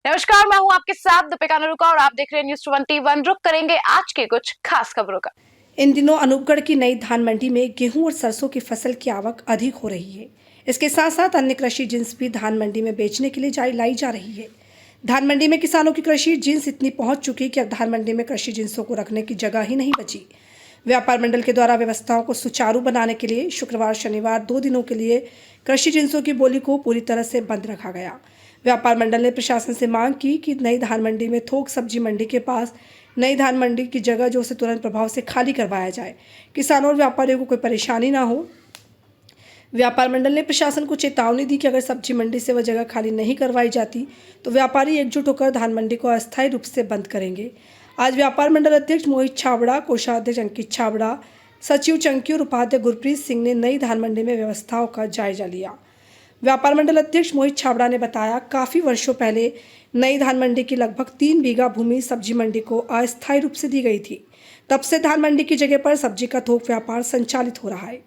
नमस्कार, मैं हूं आपके साथ दीपिका नरुका और आप देख रहे हैं न्यूज़ 21। रुक करेंगे आज के कुछ खास खबरों का। इन दिनों अनूपगढ़ की नई धान मंडी में गेहूं और सरसों की फसल की आवक अधिक हो रही है। इसके साथ साथ अन्य कृषि जिन्स भी धान मंडी में बेचने के लिए लाई जा रही है। धान मंडी में किसानों की कृषि जिन्स इतनी पहुंच चुकी कि अब धान मंडी में कृषि जिन्सों को रखने की जगह ही नहीं बची। व्यापार मंडल के द्वारा व्यवस्थाओं को सुचारू बनाने के लिए शुक्रवार शनिवार 2 दिनों के लिए कृषि जिन्सों की बोली को पूरी तरह से बंद रखा गया। व्यापार मंडल ने प्रशासन से मांग की कि नई धान मंडी में थोक सब्जी मंडी के पास नई धान मंडी की जगह जो उसे तुरंत प्रभाव से खाली करवाया जाए, किसानों और व्यापारियों को कोई परेशानी ना हो। व्यापार मंडल ने प्रशासन को चेतावनी दी कि अगर सब्जी मंडी से वह जगह खाली नहीं करवाई जाती तो व्यापारी एकजुट होकर धान मंडी को अस्थायी रूप से बंद करेंगे। आज व्यापार मंडल अध्यक्ष मोहित छाबड़ा, कोषाध्यक्ष अंकित छाबड़ा, सचिव चंकी और उपाध्यक्ष गुरप्रीत सिंह ने नई धान मंडी में व्यवस्थाओं का जायजा लिया। व्यापार मंडल अध्यक्ष मोहित छाबड़ा ने बताया, काफ़ी वर्षों पहले नई धान मंडी की लगभग 3 बीघा भूमि सब्जी मंडी को अस्थायी रूप से दी गई थी। तब से धान मंडी की जगह पर सब्जी का थोक व्यापार संचालित हो रहा है।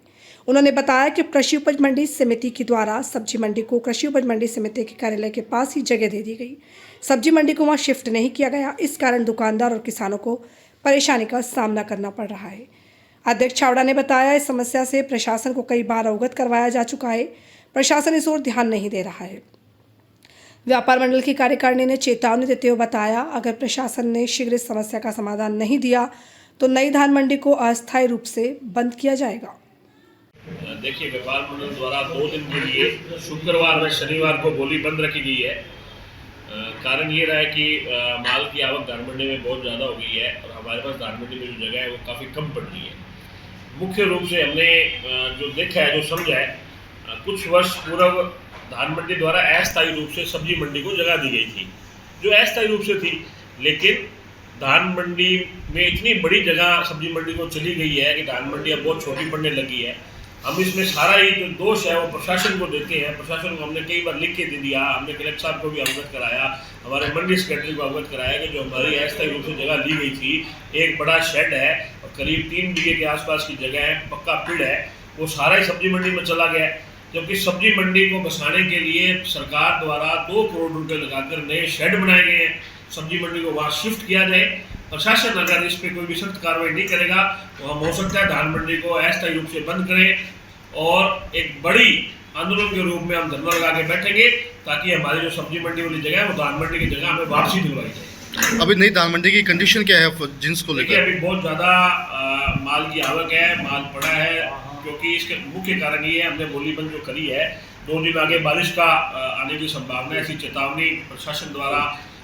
उन्होंने बताया कि कृषि उपज मंडी समिति के द्वारा सब्जी मंडी को कृषि उपज मंडी समिति के कार्यालय के पास ही जगह दे दी गई। सब्जी मंडी को वहां शिफ्ट नहीं किया गया। इस कारण दुकानदार और किसानों को परेशानी का सामना करना पड़ रहा है। अध्यक्ष छाबड़ा ने बताया, इस समस्या से प्रशासन को कई बार अवगत करवाया जा चुका है। प्रशासन इस ओर ध्यान नहीं दे रहा है। व्यापार मंडल की कार्यकारिणी ने चेतावनी देते हुए बताया, अगर प्रशासन ने शीघ्र इस समस्या का समाधान नहीं दिया तो नई धान मंडी को अस्थायी रूप से बंद किया जाएगा। देखिए, व्यापार मंडल द्वारा 2 दिन के लिए शुक्रवार व शनिवार को बोली बंद रखी गई है। कारण ये रहा है कि माल की आवक धान मंडी में बहुत ज़्यादा हो गई है और हमारे पास धान मंडी में जो जगह है वो काफ़ी कम पड़ रही है। मुख्य रूप से हमने जो देखा है, जो समझा है, कुछ वर्ष पूर्व धान मंडी द्वारा अस्थायी रूप से सब्जी मंडी को जगह दी गई थी, जो अस्थायी रूप से थी। लेकिन धान मंडी में इतनी बड़ी जगह सब्जी मंडी को चली गई है कि धान मंडी अब बहुत छोटी पड़ने लगी है। हम इसमें सारा ही जो दोष है वो प्रशासन को देते हैं। प्रशासन को हमने कई बार लिख के दे दिया, हमने कलेक्टर साहब को भी अवगत कराया, हमारे मंडी सेक्रेटरी को अवगत कराया कि जो हमारी अस्थायी रूप से जगह ली गई थी, एक बड़ा शेड है और करीब 3 बीघे के आसपास की जगह है, पक्का पेड़ है, वो सारा ही सब्जी मंडी में चला गया। जबकि सब्जी मंडी को बसाने के लिए सरकार द्वारा 2 करोड़ रुपए लगाकर नए शेड बनाए गए हैं। सब्जी मंडी को वहाँ शिफ्ट किया जाए। प्रशासन अगर इस पर कोई भी सख्त कार्रवाई नहीं करेगा तो हम हो सकता है धान मंडी को अस्थायी रूप से बंद करें और एक बड़ी आंदोलन के रूप में हम धरना लगा के बैठेंगे ताकि हमारी जो सब्जी मंडी वाली जगह है वो धान मंडी की जगह हमें वापसी दिलवाई जाए। अभी नई धान मंडी की कंडीशन क्या है जिन्स को लेकर? अभी बहुत ज़्यादा माल की आवक है, माल पड़ा है, क्योंकि इसके मुख्य कारण ये है, हमने बोली बंद जो करी है, 2 दिन आगे बारिश का आने की संभावना है। ऐसी चेतावनी प्रशासन द्वारा,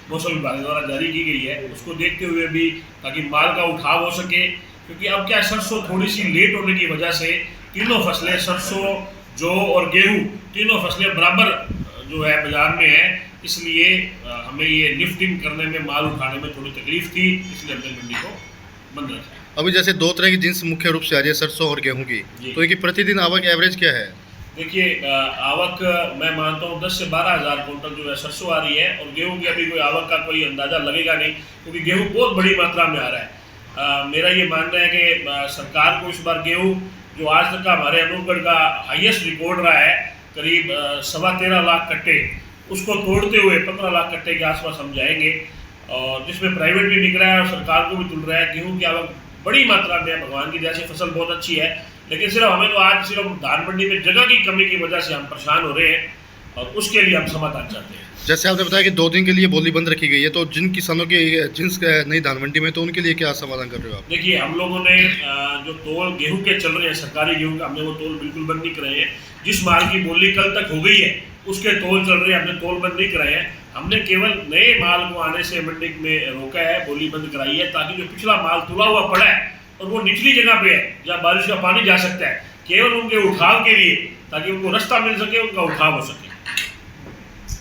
मौसम विभाग द्वारा जारी की गई है। उसको देखते हुए भी ताकि माल का उठाव हो सके, क्योंकि अब क्या सरसों थोड़ी सी लेट होने की वजह से तीनों फसलें, सरसों, जौ और गेहूँ, तीनों फसलें बराबर जो है बाजार में है। इसलिए हमें ये लिफ्टिंग करने में, माल उठाने में थोड़ी तकलीफ थी, इसलिए हमने मंडी को बंद रखा। अभी जैसे 2 तरह की जिन्स मुख्य रूप से आ रही है, सरसों और गेहूं की, तो इनकी प्रतिदिन आवक एवरेज क्या है? देखिए, आवक मैं मानता हूँ 10 से 12 हज़ार कुंटल जो है सरसों आ रही है और गेहूं की अभी कोई आवक का कोई अंदाज़ा लगेगा नहीं, क्योंकि गेहूं बहुत बड़ी मात्रा में आ रहा है। मेरा ये मानना है कि सरकार को इस बार गेहूं, जो आज तक का हमारे अनूपगढ़ का हाईएस्ट रिकॉर्ड रहा है, करीब 13.25 लाख कट्टे, उसको तोड़ते हुए 15 लाख कट्टे के आसपास हम जाएंगे, और जिसमें प्राइवेट भी बिक रहा है और सरकार को भी तुल रहा है। गेहूँ की आवक बड़ी मात्रा में, भगवान की दया से फसल बहुत अच्छी है, लेकिन सिर्फ हमें तो आज सिर्फ धान मंडी में जगह की कमी की वजह से हम परेशान हो रहे हैं और उसके लिए हम समाधान चाहते हैं। जैसे आपने बताया कि 2 दिन के लिए बोली बंद रखी गई है, तो जिन किसानों की जिन्स नई धान मंडी में, तो उनके लिए क्या समाधान कर रहे हो आप? देखिए, हम लोगों ने जो तोल गेहूं के चल रहे हैं, सरकारी गेहूं का, हमने वो तोल बिल्कुल बंद नहीं कराए हैं। जिस माल की बोली कल तक हो गई है उसके तोल चल रहे हैं, हमने तोल बंद नहीं कराए हैं। हमने केवल नए माल को आने से मंडी में रोका है, बोली बंद कराई है, ताकि जो पिछला माल तुला हुआ पड़ा है और वो निचली जगह पे है जहाँ बारिश का पानी जा सकता है, केवल उनके उठाव के लिए, ताकि उनको रास्ता मिल सके, उनका उठाव हो सके।